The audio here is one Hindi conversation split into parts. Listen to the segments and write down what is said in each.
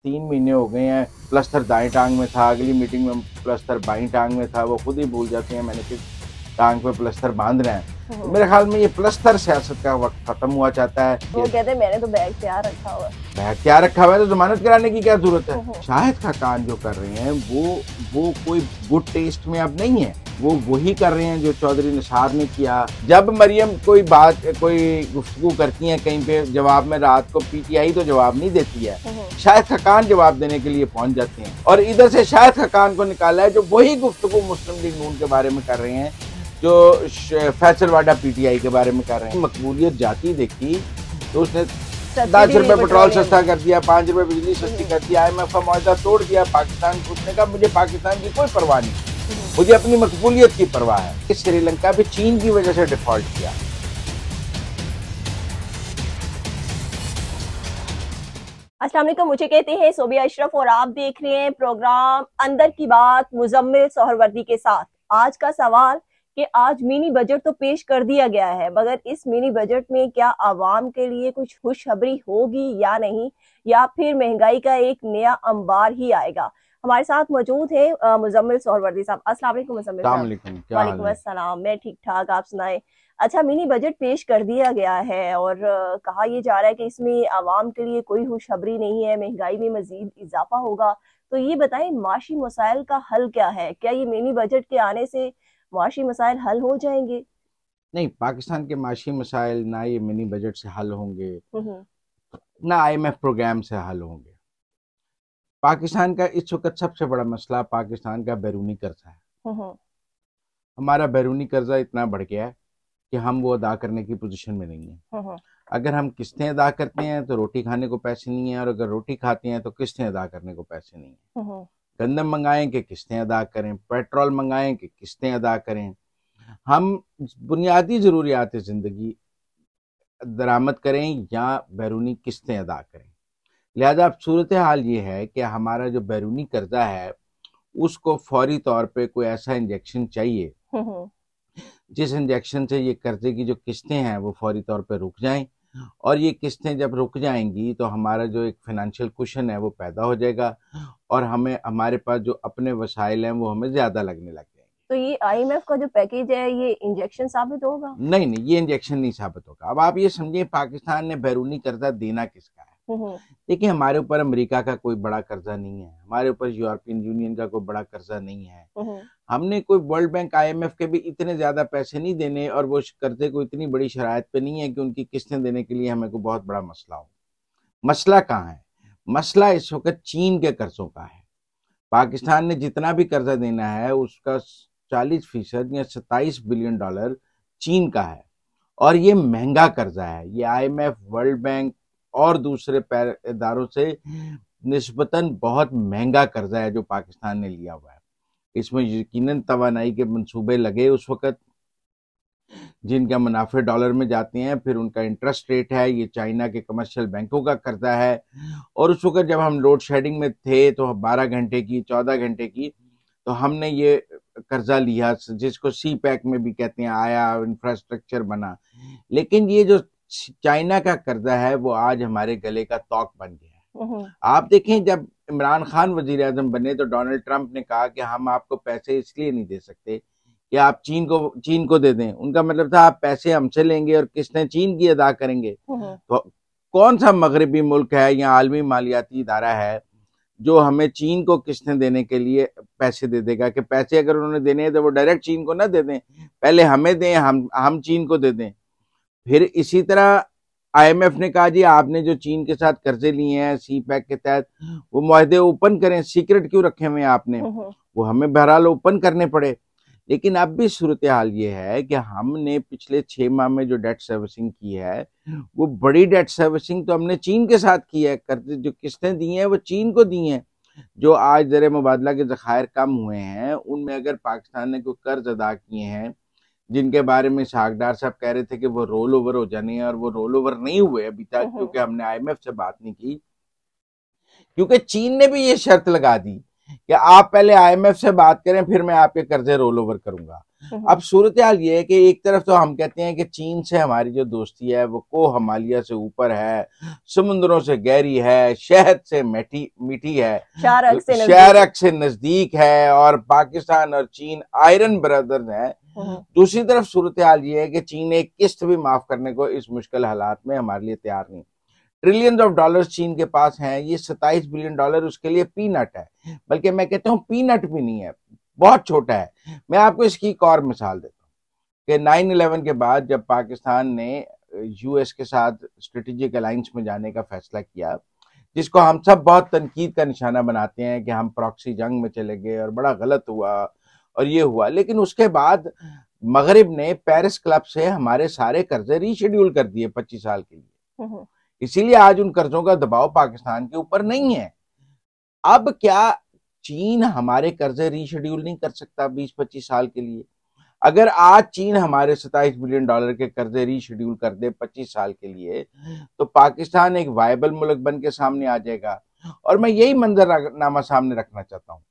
3 महीने हो गए हैं, प्लस्तर दाएं टांग में था, अगली मीटिंग में प्लस्तर बाईं टांग में था, वो खुद ही भूल जाते हैं मैंने किस टांग पे प्लस्तर बांधना है। तो मेरे ख्याल में ये प्लस्तर सियासत का वक्त खत्म हुआ चाहता है। वो कहते हैं मैंने तो बैग तैयार रखा हुआ है। बैग तैयार रखा हुआ है तो जमानत कराने की क्या जरूरत है। शाहिद खाकान जो कर रहे हैं वो कोई गुड टेस्ट में अब नहीं है, वो वही कर रहे हैं जो चौधरी निसार ने किया। जब मरियम कोई गुफ्तगू करती हैं कहीं पे, जवाब में रात को पीटीआई तो जवाब नहीं देती है, शाहिद खाकान जवाब देने के लिए पहुंच जाते हैं। और इधर से शाहिद खाकान को निकाला है जो वही गुफ्तगू मुस्लिम लीग नून के बारे में कर रहे हैं, जो फैसल वाडा पीटीआई के बारे में कर रहे हैं। मकबूलियत जाती देखी तो उसने 10 रुपए पेट्रोल सस्ता कर दिया, 5 रुपए बिजली सस्ती कर दिया, IMF का मुआहदा तोड़ दिया पाकिस्तान को। उसने कहा मुझे पाकिस्तान की कोई परवाह नहीं, मुझे अपनी मकबूलियत की परवाह है। श्रीलंका भी चीन की वजह से डिफॉल्ट किया। अस्सलाम वालेकुम, मुझे कहते हैं सोबिया अशरफ और आप देख रहे हैं प्रोग्राम अंदर की बात मुजम्मिल सोहरवर्दी के साथ। आज का सवाल कि आज मिनी बजट तो पेश कर दिया गया है, मगर इस मिनी बजट में क्या आवाम के लिए कुछ खुशखबरी होगी या नहीं, या फिर महंगाई का एक नया अंबार ही आएगा। हमारे साथ मौजूद है मुजम्मिल सोहरवर्दी साहब। अस्सलाम वालेकुम मुजम्मिल साहब। वालेकुम अस्सलाम, मैं ठीक ठाक, आप सुनाएं। अच्छा, मिनी बजट पेश कर दिया गया है और कहा यह जा रहा है कि इसमें आवाम के लिए कोई खुशखबरी नहीं है, महंगाई में मजीद इजाफा होगा। तो ये बताएं, माशी मसाइल का हल क्या है? क्या ये मिनी बजट के आने से माशी मसाइल हल हो जाएंगे? नहीं, पाकिस्तान के माशी मसाइल ना ये मिनी बजट से हल होंगे, ना IMF प्रोग्राम से हल होंगे। पाकिस्तान का इस वक्त सबसे बड़ा मसला पाकिस्तान का बैरूनी कर्जा है। हमारा बैरूनी कर्जा इतना बढ़ गया है कि हम वो अदा करने की पोजीशन में नहीं है। अगर हम किस्तें अदा करते हैं तो रोटी खाने को पैसे नहीं है, और अगर रोटी खाते हैं तो किस्तें अदा करने को पैसे नहीं है। गंदम मंगाएं कि किस्तें अदा करें, पेट्रोल मंगाएं कि किस्तें अदा करें। हम बुनियादी ज़रूरियात ज़िंदगी दरामद करें या बैरूनी किस्तें अदा करें। लिहाजा अब सूरत हाल ये है कि हमारा जो बैरूनी कर्जा है उसको फौरी तौर पे कोई ऐसा इंजेक्शन चाहिए जिस इंजेक्शन से ये कर्जे की जो किस्तें हैं वो फौरी तौर पे रुक जाएं, और ये किस्तें जब रुक जाएंगी तो हमारा जो एक फाइनेंशियल कुशन है वो पैदा हो जाएगा, और हमें हमारे पास जो अपने वसाइल हैं वो हमें ज़्यादा लगने लग जाएंगे। तो ये IMF का जो पैकेज है ये इंजेक्शन साबित होगा? नहीं, ये इंजेक्शन नहीं साबित होगा। अब आप ये समझिए, पाकिस्तान ने बैरूनी कर्जा देना किसका है? देखिए, हमारे ऊपर अमेरिका का कोई बड़ा कर्जा नहीं है, हमारे ऊपर यूरोपियन यूनियन का कोई बड़ा कर्जा नहीं है। हमने कोई वर्ल्ड बैंक IMF के भी इतने ज्यादा पैसे नहीं देने, और वो कर्जे को इतनी बड़ी शराइत पे नहीं है कि उनकी किस्तें देने के लिए हमें कोई बहुत बड़ा मसला हो। मसला कहाँ है? मसला इस वक्त चीन के कर्जों का है। पाकिस्तान ने जितना भी कर्जा देना है उसका 40% या $27 बिलियन चीन का है, और ये महंगा कर्जा है। ये IMF, वर्ल्ड बैंक और दूसरे इदारों से निस्बतन बहुत महंगा कर्जा है जो पाकिस्तान ने लिया हुआ है। इसमें यकीनन तवानाई के मंसूबे लगे उस वक्त, जिनका मुनाफे डॉलर में जाते हैं, फिर उनका इंटरेस्ट रेट है, ये चाइना के कमर्शियल बैंकों का कर्जा है। और उस वक्त जब हम लोड शेडिंग में थे तो 12 घंटे की, 14 घंटे की, तो हमने ये कर्जा लिया जिसको CPEC में भी कहते हैं, आया, इंफ्रास्ट्रक्चर बना। लेकिन ये जो चाइना का कर्जा है वो आज हमारे गले का तौक बन गया है। आप देखें, जब इमरान खान वजीर आजम बने तो डोनाल्ड ट्रंप ने कहा कि हम आपको पैसे इसलिए नहीं दे सकते कि आप चीन को दे दें। उनका मतलब था आप पैसे हमसे लेंगे और किस्तें चीन की अदा करेंगे। तो कौन सा मगरबी मुल्क है या आलमी मालियाती इदारा है जो हमें चीन को किस्तें देने के लिए पैसे दे देगा? कि पैसे अगर उन्होंने देने हैं तो वो डायरेक्ट चीन को ना दे दें, पहले हमें दें, हम चीन को दे दें। फिर इसी तरह IMF ने कहा जी आपने जो चीन के साथ कर्जे लिए हैं CPEC के तहत, वो मुआहदे ओपन करें, सीक्रेट क्यों रखे हुए हैं आपने? वो हमें बहरहाल ओपन करने पड़े। लेकिन अब भी सूरत हाल ये है कि हमने पिछले 6 माह में जो डेट सर्विसिंग की है वो बड़ी डेट सर्विसिंग तो हमने चीन के साथ की है। कर्जे जो किस्तें दी हैं वो चीन को दी हैं। जो आज ज़र मुबादला के ज़खायर कम हुए हैं उनमें अगर पाकिस्तान ने कोई कर्ज अदा किए हैं जिनके बारे में सागदार साहब कह रहे थे कि वो रोल ओवर हो जाने हैं, और वो रोल ओवर नहीं हुए अभी तक, क्योंकि हमने IMF से बात नहीं की, क्योंकि चीन ने भी ये शर्त लगा दी कि आप पहले IMF से बात करें, फिर मैं आपके कर्जे रोल ओवर करूंगा। अब सूरत हाल ये है कि एक तरफ तो हम कहते हैं कि चीन से हमारी जो दोस्ती है वो कोह हिमालय से ऊपर है, समुद्रों से गहरी है, शहद से मीठी है, शारक से नजदीक है, और पाकिस्तान और चीन आयरन ब्रदर्स हैं। दूसरी तरफ सूरत हाल ये है कि चीन एक किस्त भी माफ करने को इस मुश्किल हालात में हमारे लिए तैयार नहीं। ट्रिलियंस ऑफ डॉलर्स चीन के पास हैं, ये 27 बिलियन डॉलर उसके लिए पीनट है, बल्कि मैं कहता हूँ पीनट भी नहीं है, बहुत छोटा है। मैं आपको इसकी एक और मिसाल देता हूँ कि 9/11 के बाद जब पाकिस्तान ने US के साथ स्ट्रेटेजिक अलायंस में जाने का फैसला किया, जिसको हम सब बहुत तनकीद का निशाना बनाते हैं कि हम प्रॉक्सी जंग में चले गए और बड़ा गलत हुआ और ये हुआ, लेकिन उसके बाद मगरिब ने पेरिस क्लब से हमारे सारे कर्जे रीशेड्यूल कर दिए 25 साल के लिए। इसीलिए आज उन कर्जों का दबाव पाकिस्तान के ऊपर नहीं है। अब क्या चीन हमारे कर्जे रीशेड्यूल नहीं कर सकता 20-25 साल के लिए? अगर आज चीन हमारे 27 बिलियन डॉलर के कर्जे रीशेड्यूल कर दे 25 साल के लिए, तो पाकिस्तान एक वायबल मुल्क बन के सामने आ जाएगा। और मैं यही मंजरनामा सामने रखना चाहता हूँ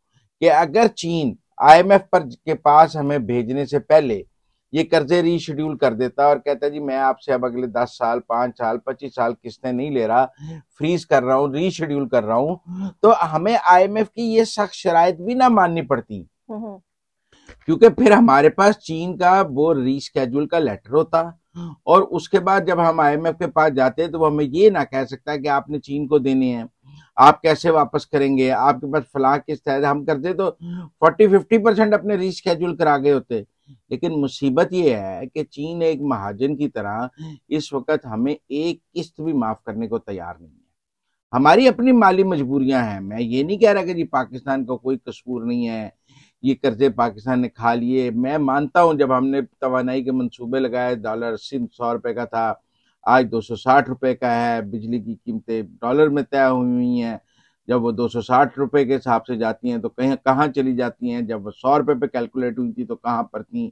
कि अगर चीन IMF पर के पास हमें भेजने से पहले ये कर्जे रीशेड्यूल कर देता और कहता जी मैं आपसे अब अगले 10 साल, 5 साल, 25 साल किस्तें नहीं ले रहा, फ्रीज कर रहा हूँ, रीशेड्यूल कर रहा हूँ, तो हमें IMF की ये सख्त शराइत भी ना माननी पड़ती, क्योंकि फिर हमारे पास चीन का वो रीस्केड्यूल का लेटर होता, और उसके बाद जब हम IMF के पास जाते तो वो हमें ये ना कह सकता कि आपने चीन को देने हैं, आप कैसे वापस करेंगे, आपके पास फलां किस्त है। हम करते तो 40-50% अपने रीस्केड्यूल करा गए होते। लेकिन मुसीबत ये है कि चीन एक महाजन की तरह इस वक्त हमें एक किस्त भी माफ करने को तैयार नहीं है। हमारी अपनी माली मजबूरियां हैं, मैं ये नहीं कह रहा कि जी पाकिस्तान का कोई कसूर नहीं है, ये कर्जे पाकिस्तान ने खा लिए। मैं मानता हूं जब हमने तवानाई के मंसूबे लगाए, डॉलर 100 रुपए का था, आज 260 रुपए का है। बिजली की कीमतें डॉलर में तय हुई हैं, जब वो 260 रुपए के हिसाब से जाती हैं तो कहाँ चली जाती हैं, जब वो 100 रुपए पे कैलकुलेट हुई थी तो कहाँ पर थी।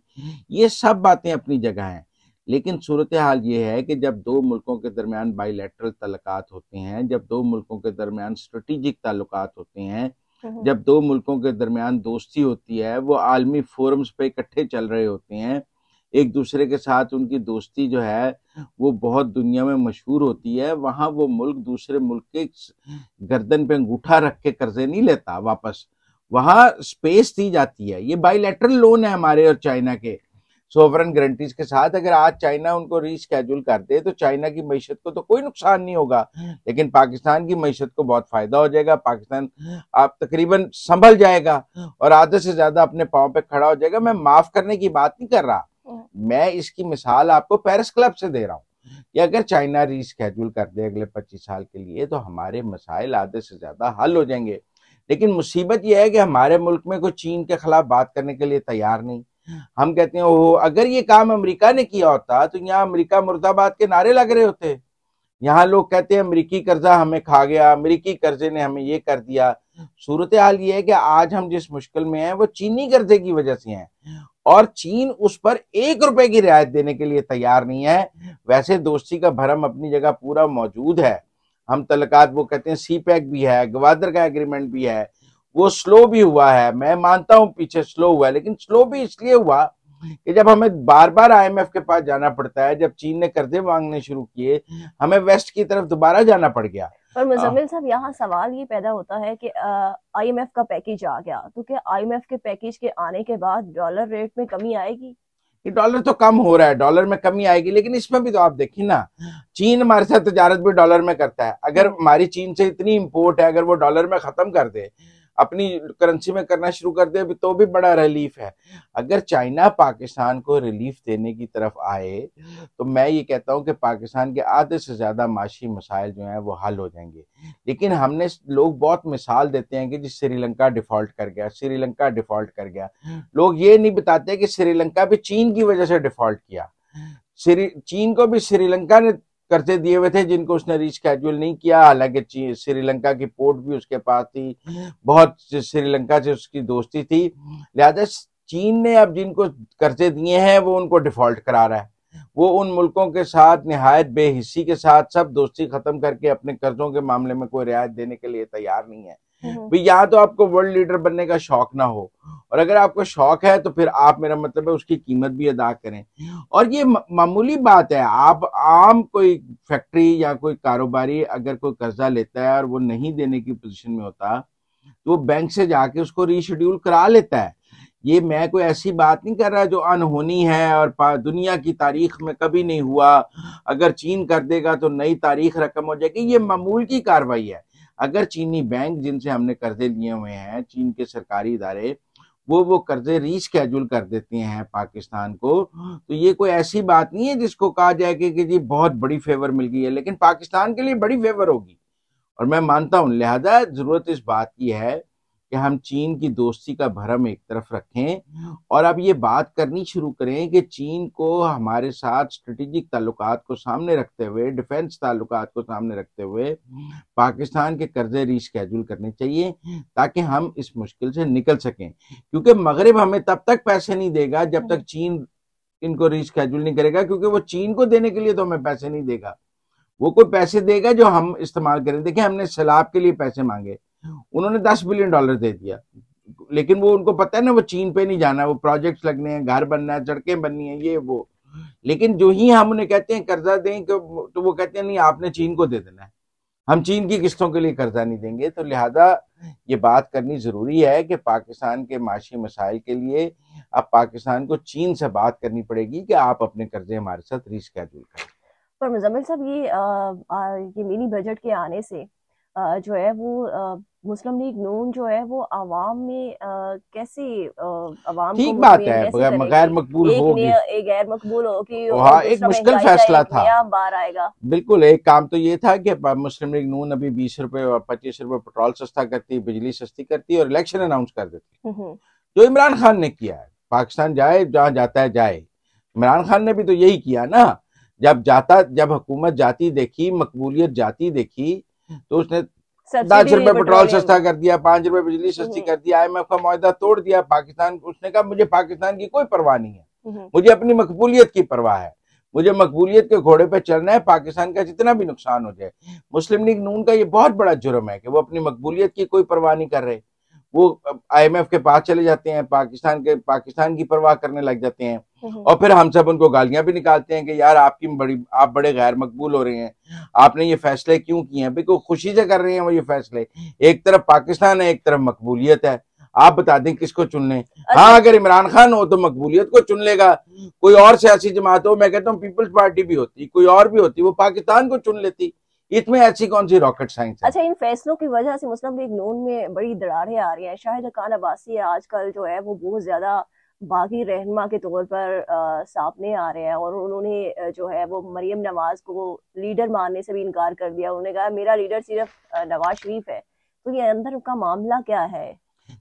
ये सब बातें अपनी जगह हैं, लेकिन सूरत हाल ये है कि जब दो मुल्कों के दरमियान बायलैटरल ताल्लुकात होते हैं, जब दो मुल्कों के दरमियान स्ट्रेटेजिक ताल्लुकात होते हैं, जब दो मुल्कों के दरमियान दोस्ती होती है, वो आलमी फोरम्स पे इकट्ठे चल रहे होते हैं, एक दूसरे के साथ उनकी दोस्ती जो है वो बहुत दुनिया में मशहूर होती है, वहां वो मुल्क दूसरे मुल्क के गर्दन पे अंगूठा रख के कर्जे नहीं लेता वापस, वहां स्पेस दी जाती है। ये बायलैटरल लोन है हमारे और चाइना के सोवरन गारंटीज के साथ। अगर आज चाइना उनको रीस्केड्यूल कर दे तो चाइना की मईशत को तो कोई नुकसान नहीं होगा, लेकिन पाकिस्तान की मईशत को बहुत फायदा हो जाएगा। पाकिस्तान आप तकरीबन संभल जाएगा और आधे से ज्यादा अपने पांव पे खड़ा हो जाएगा। मैं माफ करने की बात नहीं कर रहा, मैं इसकी मिसाल आपको पेरिस क्लब से दे रहा हूँ कि अगर चाइना रीस्केड्यूल कर दे अगले 25 साल के लिए तो हमारे मसाइल आधे से ज्यादा हल हो जाएंगे। लेकिन मुसीबत यह है कि हमारे मुल्क में कोई चीन के खिलाफ बात करने के लिए तैयार नहीं। हम कहते हैं ओह, अगर ये काम अमेरिका ने किया होता तो यहाँ अमेरिका मुर्दाबाद के नारे लग रहे होते। यहाँ लोग कहते हैं अमेरिकी कर्जा हमें खा गया, अमेरिकी कर्जे ने हमें ये कर दिया। सूरत हाल ये है कि आज हम जिस मुश्किल में हैं वो चीनी कर्जे की वजह से हैं, और चीन उस पर 1 रुपए की रियायत देने के लिए तैयार नहीं है। वैसे दोस्ती का भरम अपनी जगह पूरा मौजूद है, हम तलकात वो कहते हैं CPEC भी है, गवादर का एग्रीमेंट भी है, वो स्लो भी हुआ है, मैं मानता हूं पीछे स्लो हुआ है, लेकिन स्लो भी इसलिए हुआ कि जब हमें बार बार IMF के पास जाना पड़ता है, जब चीन ने कर्जे मांगने शुरू किए हमें वेस्ट की तरफ दोबारा जाना पड़ गया। पर मुजम्मिल साहब यहाँ सवाल ये पैदा होता है कि IMF का पैकेज आ गया, तो क्या IMF के पैकेज के आने के बाद डॉलर रेट में कमी आएगी? डॉलर तो कम हो रहा है, डॉलर में कमी आएगी, लेकिन इसमें भी तो आप देखिए ना, चीन हमारे साथ तजारत भी डॉलर में करता है। अगर हमारी चीन से इतनी इंपोर्ट है, अगर वो डॉलर में खत्म कर दे, अपनी करेंसी में करना शुरू कर दे तो भी बड़ा रिलीफ है। अगर चाइना पाकिस्तान को रिलीफ देने की तरफ आए तो मैं ये कहता हूं कि पाकिस्तान के आधे से ज्यादा माशी मसाइल जो हैं वो हल हो जाएंगे। लेकिन हमने लोग बहुत मिसाल देते हैं कि जी श्रीलंका डिफॉल्ट कर गया, श्रीलंका डिफॉल्ट कर गया। लोग ये नहीं बताते कि श्रीलंका भी चीन की वजह से डिफॉल्ट किया। चीन को भी श्रीलंका ने कर्जे दिए हुए थे जिनको उसने रीस्केड्यूल नहीं किया, हालांकि श्रीलंका की पोर्ट भी उसके पास थी, बहुत श्रीलंका से उसकी दोस्ती थी। लिहाजा चीन ने अब जिनको कर्जे दिए हैं वो उनको डिफॉल्ट करा रहा है। वो उन मुल्कों के साथ निहायत बेहिस्सी के साथ सब दोस्ती खत्म करके अपने कर्जों के मामले में कोई रियायत देने के लिए तैयार नहीं है। भाई यहाँ तो आपको वर्ल्ड लीडर बनने का शौक ना हो, और अगर आपको शौक है तो फिर आप, मेरा मतलब है, उसकी कीमत भी अदा करें। और ये मामूली बात है, आप आम कोई फैक्ट्री या कोई कारोबारी अगर कोई कर्जा लेता है और वो नहीं देने की पोजीशन में होता तो वो बैंक से जाके उसको रीशेड्यूल करा लेता है। ये मैं कोई ऐसी बात नहीं कर रहा जो अनहोनी है और दुनिया की तारीख में कभी नहीं हुआ, अगर चीन कर देगा तो नई तारीख रकम हो जाएगी। ये मामूल की कार्रवाई है। अगर चीनी बैंक जिनसे हमने कर्जे लिए हुए हैं, चीन के सरकारी इदारे, वो कर्जे रीस्केड्यूल कर देते हैं पाकिस्तान को, तो ये कोई ऐसी बात नहीं है जिसको कहा जाए कि जी बहुत बड़ी फेवर मिल गई है, लेकिन पाकिस्तान के लिए बड़ी फेवर होगी। और मैं मानता हूं, लिहाजा जरूरत इस बात की है कि हम चीन की दोस्ती का भरम एक तरफ रखें और अब ये बात करनी शुरू करें कि चीन को हमारे साथ स्ट्रेटेजिक ताल्लुकात को सामने रखते हुए, डिफेंस ताल्लुकात को सामने रखते हुए पाकिस्तान के कर्जे रीस्केड्यूल करने चाहिए ताकि हम इस मुश्किल से निकल सकें। क्योंकि मगरिब हमें तब तक पैसे नहीं देगा जब तक चीन इनको रीस्केड्यूल नहीं करेगा, क्योंकि वो चीन को देने के लिए तो हमें पैसे नहीं देगा, वो कोई पैसे देगा जो हम इस्तेमाल करें। देखिए, हमने सैलाब के लिए पैसे मांगे, उन्होंने $10 बिलियन दे दिया, लेकिन वो उनको पता है ना वो चीन पे नहीं जाना, वो प्रोजेक्ट्स लगने हैं, घर बनना है, सड़कें बननी है, ये वो। लेकिन जो ही हम उन्हें कहते हैं कर्जा दें तो वो कहते हैं नहीं, आपने चीन को दे देना है, हम चीन की किस्तों के लिए कर्जा नहीं देंगे। तो लिहाजा ये बात करनी जरूरी है कि पाकिस्तान के माशी मसाइल के लिए अब पाकिस्तान को चीन से बात करनी पड़ेगी कि आप अपने कर्जे हमारे साथ रीस्केड्यूल करें। पर मुजम्मिल साहब, ये मिनी बजट के आने से जो है वो मुस्लिम लीग नून जो है वो आवाम में कैसे आवाम ठीक बात है, गैर मकबूल होगी, एक गैर मकबूल होगी, हाँ, एक मुश्किल फैसला था, नया बार आएगा। बिल्कुल। एक काम तो ये था कि मुस्लिम लीग नून अभी 20 रुपए और 25 रुपए पेट्रोल सस्ता करती, बिजली सस्ती करती और इलेक्शन अनाउंस कर देती, जो इमरान खान ने किया है। पाकिस्तान जाए जहां जाता है जाए, इमरान खान ने भी तो यही किया ना। जब हुकूमत जाती देखी, मकबूलियत जाती देखी, तो उसने 10 रुपए पेट्रोल सस्ता कर दिया, 5 रुपए बिजली सस्ती कर दिया, IMF का मुआहदा तोड़ दिया पाकिस्तान। उसने कहा मुझे पाकिस्तान की कोई परवाह नहीं है, मुझे अपनी मकबूलियत की परवाह है, मुझे मकबूलियत के घोड़े पे चलना है, पाकिस्तान का जितना भी नुकसान हो जाए। मुस्लिम लीग नून का ये बहुत बड़ा जुर्म है कि वो अपनी मकबूलियत की कोई परवाह नहीं कर रहे। वो IMF के पास चले जाते हैं, पाकिस्तान की परवाह करने लग जाते हैं, और फिर हम सब उनको गालियां भी निकालते हैं कि यार आप बड़े गैर मकबूल हो रहे हैं, आपने ये फैसले क्यों किए हैं। बिल्कुल खुशी से कर रहे हैं वो ये फैसले। एक तरफ पाकिस्तान है, एक तरफ मकबूलियत है, आप बता दें किसको चुन लें। हाँ, अगर इमरान खान हो तो मकबूलियत को चुन लेगा, कोई और सियासी जमात हो, मैं कहता हूँ पीपल्स पार्टी भी होती, कोई और भी होती, वो पाकिस्तान को चुन लेती। इसमें ऐसी कौन सी रॉकेट साइंस है। अच्छा, इन फैसलों की वजह से मुस्लिम लीग नून में बड़ी दरारें आ रही हैं। शाहिद खान अब्बासी आजकल जो है वो बहुत ज्यादा बागी रहनुमा के तौर पर सामने आ रहे हैं, और उन्होंने जो है वो मरियम नवाज को लीडर मानने से भी इनकार कर दिया। उन्होंने कहा मेरा लीडर सिर्फ नवाज शरीफ है। तो ये अंदर का मामला क्या है?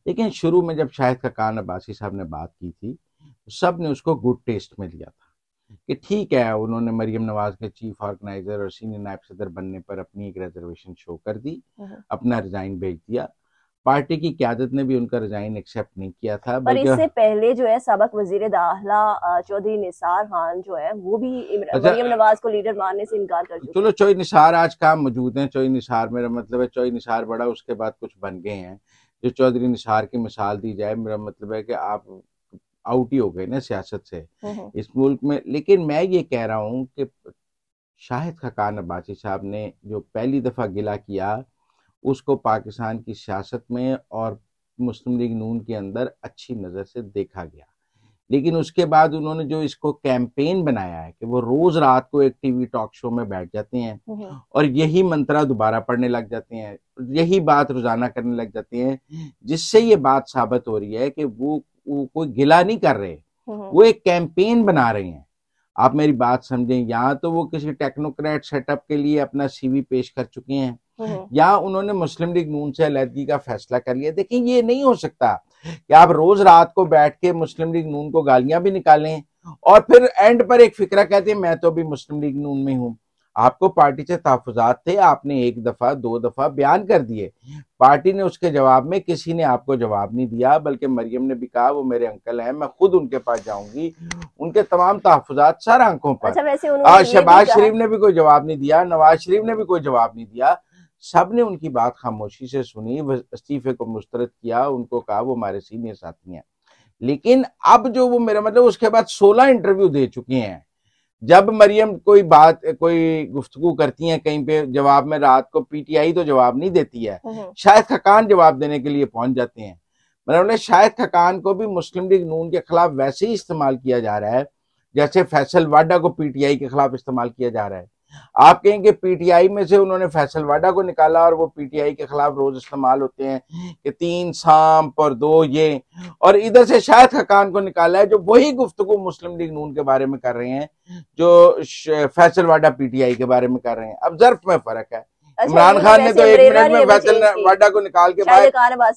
लेकिन शुरू में जब शाहिद खान अब्बासी साहब ने बात की थी, सब ने उसको गुड टेस्ट में लिया था कि ठीक है, उन्होंने मरियम नवाज के चीफ ऑर्गेनाइजर और सीनियर नायब सदर बनने पर अपनी एक रिजर्वेशन शो कर दी, अपना रिजाइन भेज दिया। पार्टी की क़यादत ने भी उनका रिजाइन एक्सेप्ट नहीं किया था। पर इससे पहले जो है सबक वजीर दाखिला चौधरी निसार खान जो है वो भी मरियम नवाज को लीडर मानने से इनकार कर चुके। चलो, चौधरी निसार आज कहाँ मौजूद हैं। चौधरी निसार, मेरा मतलब है चौधरी निसार बड़ा उसके बाद कुछ बन गए हैं। जो चौधरी निसार की मिसाल दी जाए, मेरा मतलब है कि आप आउट ही हो गए ना सियासत से इस मुल्क में। लेकिन मैं ये कह रहा हूँ कि शाहिद खान अब्बासी साहब ने जो पहली दफा गिला किया, उसको पाकिस्तान की सियासत में और मुस्लिम लीग नून के अंदर अच्छी नजर से देखा गया। लेकिन उसके बाद उन्होंने जो इसको कैंपेन बनाया है कि वो रोज रात को एक टीवी टॉक शो में बैठ जाते हैं और यही मंत्रा दोबारा पढ़ने लग जाते हैं, यही बात रोजाना करने लग जाते हैं, जिससे ये बात साबित हो रही है कि वो कोई गिला नहीं कर रहे, वो एक कैंपेन बना रहे हैं। आप मेरी बात समझें, या तो वो किसी टेक्नोक्रेट सेटअप के लिए अपना CV पेश कर चुके हैं, या उन्होंने मुस्लिम लीग नून से अलहदगी का फैसला कर लिया। देखिए, ये नहीं हो सकता कि आप रोज रात को बैठ के मुस्लिम लीग नून को गालियां भी निकालें और फिर एंड पर एक फिक्रा कहते हैं मैं तो अभी मुस्लिम लीग नून में हूं। आपको पार्टी से तहफुजात थे, आपने 1 दफा 2 दफा बयान कर दिए, पार्टी ने उसके जवाब में किसी ने आपको जवाब नहीं दिया, बल्कि मरियम ने भी कहा वो मेरे अंकल हैं, मैं खुद उनके पास जाऊंगी, उनके तमाम तहफुजात सर आंखों पर। अच्छा, वैसे शहबाज शरीफ ने भी कोई जवाब नहीं दिया, नवाज शरीफ ने भी कोई जवाब नहीं दिया। सब ने उनकी बात खामोशी से सुनी, इस्तीफे को मुस्तरद किया, उनको कहा वो हमारे सीनियर साथी हैं। लेकिन अब जो वो मेरा मतलब उसके बाद 16 इंटरव्यू दे चुके हैं। जब मरियम कोई बात कोई गुफ्तगू करती हैं कहीं पे जवाब में, रात को पीटीआई तो जवाब नहीं देती है, शाहिद खकान जवाब देने के लिए पहुंच जाते हैं। मतलब शाहिद खकान को भी मुस्लिम लीग नून के खिलाफ वैसे ही इस्तेमाल किया जा रहा है जैसे फैसल वाडा को पीटीआई के खिलाफ इस्तेमाल किया जा रहा है। आप कहेंगे पीटीआई में से उन्होंने फैसल वाडा को निकाला और वो पीटीआई के खिलाफ रोज इस्तेमाल होते हैं कि 3 सांप और 2 ये, और इधर से शाहिद खकान को निकाला है जो वही गुफ्तगू मुस्लिम लीग नून के बारे में कर रहे हैं जो फैसल वाडा पीटीआई के बारे में कर रहे हैं। अब ज़र्फ में फर्क है। इमरान खान ने तो 1 मिनट में फैसल वाडा को निकाल के बाद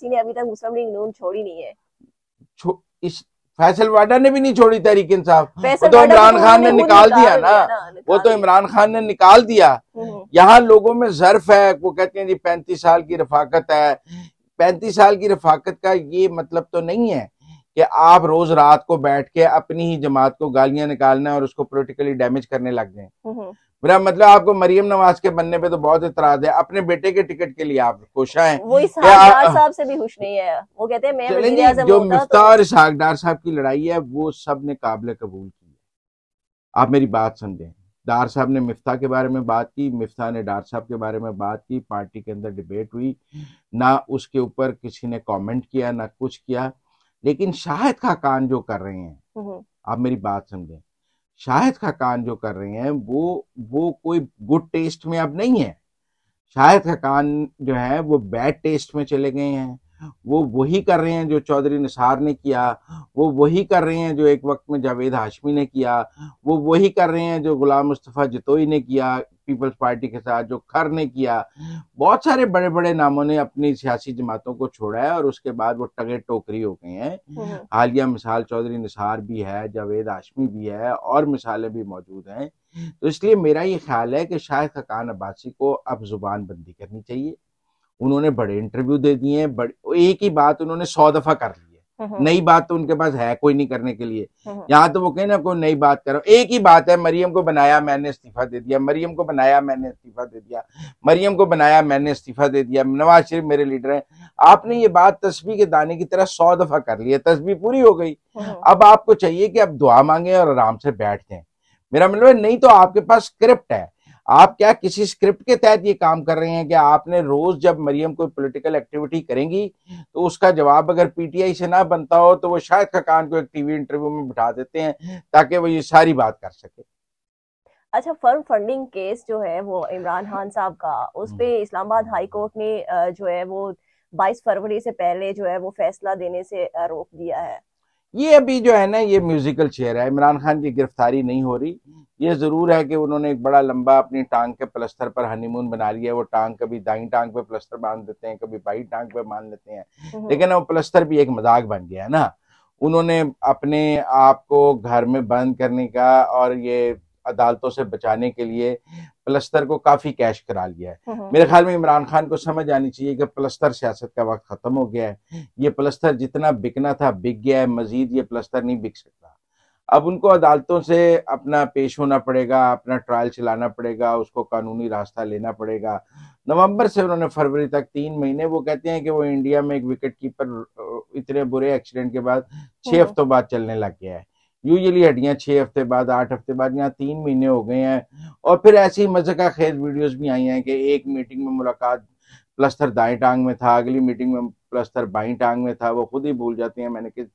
ने अभी तक मुस्लिम लीग नून छोड़ी नहीं है। फैसल वाडा ने भी नहीं छोड़ी तहरीक इंसाफ, वो तो इमरान खान ने निकाल दिया ना, वो तो इमरान खान ने निकाल दिया। यहाँ लोगों में ज़र्फ है, वो कहते हैं जी 35 साल की रफाकत है। 35 साल की रफाकत का ये मतलब तो नहीं है कि आप रोज रात को बैठ के अपनी ही जमात को गालियां निकालना और उसको पॉलिटिकली डैमेज करने लग जाए। मेरा मतलब आपको मरियम नवाज के बनने पे तो बहुत इतराज है, अपने बेटे के टिकट के लिए आप खुश हैं। वो इसहाक साहब से भी खुश नहीं है, वो कहते हैं मैं वज़ीर आज़म जो मिफ्ता और इसहाक डार साहब की लड़ाई है वो सब ने काबिल कबूल की है। आप मेरी बात समझें, डार साहब ने मिफ्ता के बारे में बात की, मिफ्ता ने डार साहब के बारे में बात की, पार्टी के अंदर डिबेट हुई, ना उसके ऊपर किसी ने कॉमेंट किया ना कुछ किया। लेकिन शाहिद खकान जो कर रहे हैं, आप मेरी बात समझें, शाहिद खकान जो कर रहे हैं वो कोई गुड टेस्ट में अब नहीं है। शाहिद खकान जो है वो बैड टेस्ट में चले गए हैं। वो वही कर रहे हैं जो चौधरी निसार ने किया, वो वही कर रहे हैं जो एक वक्त में जावेद हाशमी ने किया, वो वही कर रहे हैं जो गुलाम मुस्तफ़ा जतोई ने किया पीपल्स पार्टी के साथ, जो खर ने किया। बहुत सारे बड़े बड़े नामों ने अपनी सियासी जमातों को छोड़ा है और उसके बाद वो टगे टोकरी हो गए हैं। हालिया मिसाल चौधरी निसार भी है, जावेद हाशमी भी है और मिसालें भी मौजूद हैं। तो इसलिए मेरा ये ख्याल है कि शाहिद खकान अब्बासी को अब जुबान बंदी करनी चाहिए। उन्होंने बड़े इंटरव्यू दे दिए हैं, एक ही बात उन्होंने 100 दफा कर ली है, नई बात तो उनके पास है कोई नहीं करने के लिए। यहाँ तो वो कहे ना कोई नई बात करो, एक ही बात है, मरियम को बनाया मैंने इस्तीफा दे दिया, मरियम को बनाया मैंने इस्तीफा दे दिया, मरियम को बनाया मैंने इस्तीफा दे दिया, नवाज शरीफ मेरे लीडर हैं। आपने ये बात तस्बीह के दाने की तरह 100 दफा कर ली है, तस्बीह पूरी हो गई। अब आपको चाहिए कि अब दुआ मांगे और आराम से बैठ जाएं। मेरा मतलब है नहीं तो आपके पास स्क्रिप्ट है, आप क्या किसी स्क्रिप्ट के तहत ये काम कर रहे हैं कि आपने रोज जब मरियम कोई पॉलिटिकल एक्टिविटी करेंगी तो उसका जवाब अगर पीटीआई से ना बनता हो तो वो शायद खकान को एक टीवी इंटरव्यू में बिठा देते हैं ताकि वो ये सारी बात कर सके। अच्छा, फर्म फंडिंग केस जो है वो इमरान खान साहब का, उस पे इस्लामाबाद हाई कोर्ट ने जो है वो 22 फरवरी से पहले जो है वो फैसला देने से रोक दिया है। ये अभी जो है ना ये म्यूजिकल चेयर है, इमरान खान की गिरफ्तारी नहीं हो रही। ये जरूर है कि उन्होंने एक बड़ा लंबा अपनी टांग के प्लस्तर पर हनीमून बना लिया है। वो टांग कभी दाईं टांग पे प्लस्तर बांध देते हैं, कभी बाईं टांग पे बांध लेते हैं, लेकिन वो प्लस्तर भी एक मजाक बन गया है ना। उन्होंने अपने आप को घर में बंद करने का और ये अदालतों से बचाने के लिए प्लस्तर को काफी कैश करा लिया है। मेरे ख्याल में इमरान खान को समझ आनी चाहिए कि प्लस्तर सियासत का वक्त खत्म हो गया है। ये प्लस्तर जितना बिकना था बिक गया है, मजीद ये प्लस्तर नहीं बिक सकता। अब उनको अदालतों से अपना पेश होना पड़ेगा, अपना ट्रायल चलाना पड़ेगा, उसको कानूनी रास्ता लेना पड़ेगा। नवंबर से उन्होंने फरवरी तक 3 महीने, वो कहते हैं कि वो इंडिया में एक विकेट कीपर इतने बुरे एक्सीडेंट के बाद 6 हफ्तों बाद चलने लग गया है। यूजुअली हड्डियां 6 हफ्ते बाद, 8 हफ्ते बाद, यहाँ 3 महीने हो गए हैं। और फिर ऐसी मजे का खेज वीडियोस भी आई हैं कि एक मीटिंग में मुलाकात प्लस्तर दाएं टांग में था, अगली मीटिंग में प्लस्तर बाईं टांग में था, वो खुद ही भूल जाते हैं मैंने किस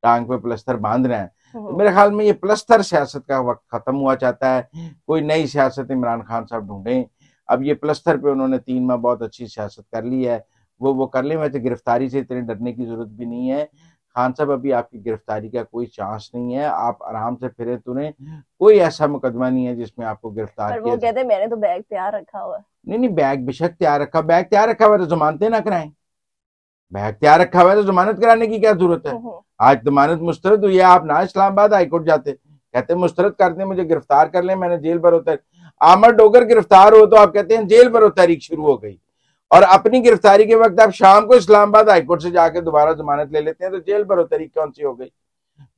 टांग पे प्लस्तर बांधना है। तो मेरे ख्याल में ये प्लस्तर सियासत का वक्त खत्म हुआ चाहता है। कोई नई सियासत इमरान खान साहब ढूंढें। अब ये प्लस्तर पे उन्होंने 3 माह बहुत अच्छी सियासत कर ली है, वो कर ले। वैसे गिरफ्तारी से इतने डरने की जरूरत भी नहीं है। खान साहब अभी आपकी गिरफ्तारी का कोई चांस नहीं है, आप आराम से फिरे तुरे, कोई ऐसा मुकदमा नहीं है जिसमें आपको गिरफ्तार किया। वो कहते हैं मैंने तो बैग तैयार रखा हुआ है। नहीं, बैग बेशक तैयार रखा, बैग तैयार रखा हुआ तो जमानतें ना कराएं। बैग तैयार रखा हुआ है तो जमानत कराने की क्या जरूरत है? आज जमानत मुस्तरद हुई है, आप ना इस्लामाबाद हाईकोर्ट जाते, कहते मुस्तरद कर दें, मुझे गिरफ्तार कर लें, मैंने जेल भरो तारीख। आमर डोगर गिरफ्तार हो तो आप कहते हैं जेल भरो तारीख शुरू हो गई, और अपनी गिरफ्तारी के वक्त आप शाम को इस्लामाबाद हाईकोर्ट से जाके दोबारा जमानत ले लेते हैं, तो जेल भरो तारीख कौन सी हो गई?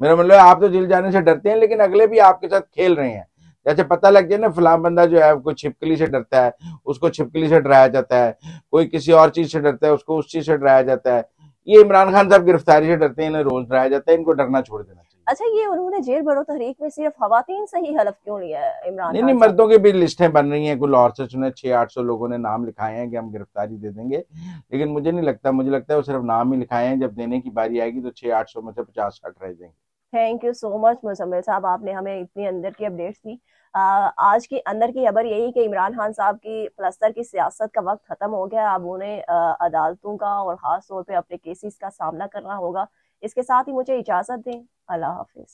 मेरा मतलब आप तो जेल जाने से डरते हैं, लेकिन अगले भी आपके साथ खेल रहे हैं। जैसे पता लग जाए ना फलां बंदा जो है कोई छिपकली से डरता है, उसको छिपकली से डराया जाता है, कोई किसी और चीज से डरता है, उसको उस चीज से डराया जाता है। ये इमरान खान साहब गिरफ्तारी से डरते हैं, इन्हें रोज डराया जाता है, इनको डरना छोड़ देना चाहिए। अच्छा, ये उन्होंने जेल भरो तहरीक में सिर्फ खवातीन से ही हलफ क्यों लिया है इमरान नहीं खान नहीं, साहब? मर्दों की भी लिस्टें बन रही हैं, कुल और से सुने 600-800 लोगों ने नाम लिखाए हैं कि हम गिरफ्तारी दे देंगे, लेकिन मुझे नहीं लगता, मुझे लगता है वो सिर्फ नाम ही लिखाए हैं, जब देने की बारी आएगी तो 600-800 में से 50-60 रह जाएंगे। Thank you so much Muzammil साहब, आपने हमें इतनी अंदर की अपडेट्स दी। आज की अंदर की खबर यही कि इमरान खान साहब की प्लस्तर की सियासत का वक्त खत्म हो गया। अब उन्हें अदालतों का और खास तौर पे अपने केसेस का सामना करना होगा। इसके साथ ही मुझे इजाजत दें। अल्लाह हाफिज।